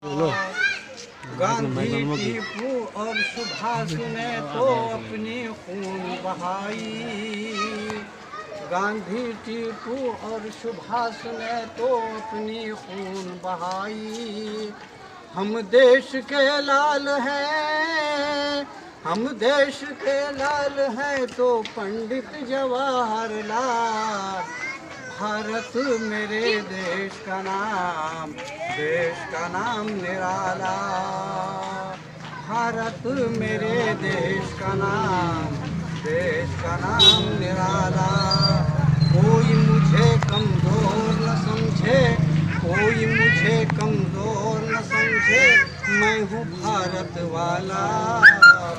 गांधी, टीपू और सुभाष ने तो अपनी खून बहाई। गांधी, टीपू और सुभाष ने तो अपनी खून बहाई। हम देश के लाल हैं, हम देश के लाल हैं तो पंडित जवाहरलाल। भारत मेरे देश का नाम निराला। भारत मेरे देश का नाम निराला। कोई मुझे कमज़ोर न समझे, कोई मुझे कमज़ोर न समझे, मैं हूँ भारत वाला।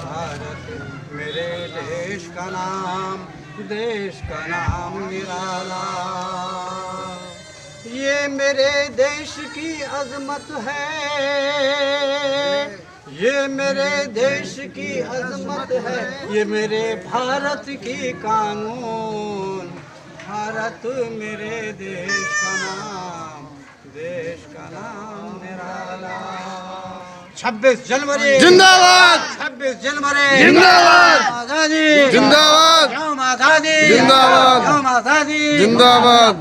भारत मेरे देश का नाम निराला। ये मेरे देश की अज़मत है, ये मेरे देश की अज़मत है, ये मेरे भारत की कानून। भारत मेरे देश का नाम निराला। 26 जनवरी जिंदाबाद, 26 जनवरी जिंदाबाद, आज़ादी जिंदाबाद, आज़ादी जिंदाबाद, आज़ादी जिंदाबाद।